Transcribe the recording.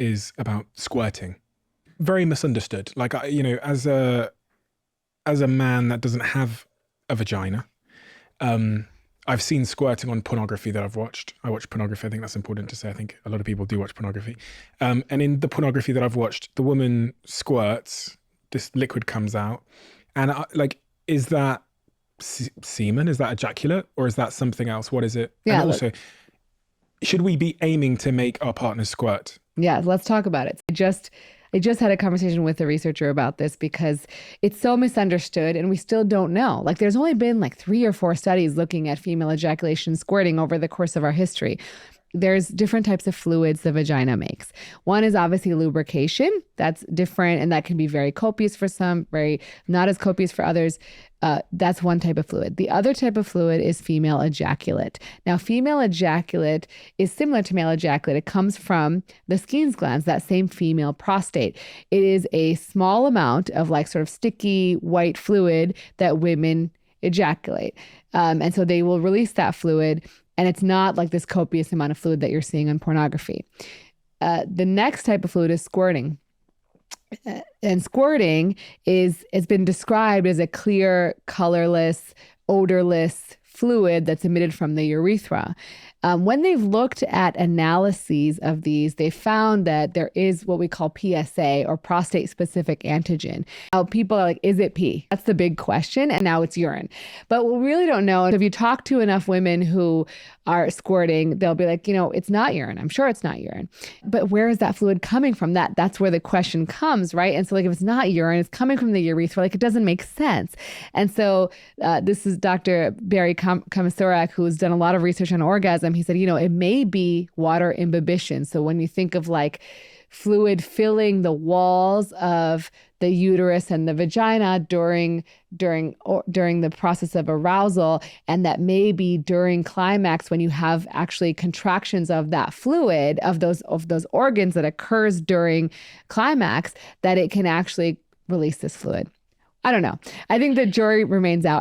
is about squirting. Very misunderstood. Like, as a man that doesn't have a vagina, I've seen squirting on pornography that I've watched. I watch pornography. I think that's important to say. I think a lot of people do watch pornography. And in the pornography that I've watched, the woman squirts, this liquid comes out. And is that semen? Is that ejaculate? Or is that something else? What is it? Yeah. And also, should we be aiming to make our partner squirt? Yeah, let's talk about it. I just had a conversation with a researcher about this because it's so misunderstood and we still don't know. Like there's only been like 3 or 4 studies looking at female ejaculation squirting over the course of our history. There's different types of fluids the vagina makes. One is obviously lubrication. That's different and that can be very copious for some, very not as copious for others. That's one type of fluid. The other type of fluid is female ejaculate. Now, female ejaculate is similar to male ejaculate. It comes from the Skene's glands, that same female prostate. It is a small amount of like sort of sticky white fluid that women ejaculate. And so they will release that fluid. And it's not like this copious amount of fluid that you're seeing on pornography. The next type of fluid is squirting. And squirting has been described as a clear, colorless, odorless fluid that's emitted from the urethra. When they've looked at analyses of these, they found that there is what we call PSA or prostate-specific antigen. Now, people are like, is it pee? That's the big question, and now it's urine. But we really don't know. If you talk to enough women who are squirting, they'll be like, it's not urine. I'm sure it's not urine. But where is that fluid coming from? That's where the question comes, right? And so like if it's not urine, it's coming from the urethra, like it doesn't make sense. And so this is Dr. Barry Komisarek, who's done a lot of research on orgasm. He said, it may be water imbibition. So when you think of like fluid filling the walls of the uterus and the vagina during the process of arousal, and that maybe during climax when you have actually contractions of that fluid of those organs that occurs during climax, that it can actually release this fluid. I don't know. I think the jury remains out.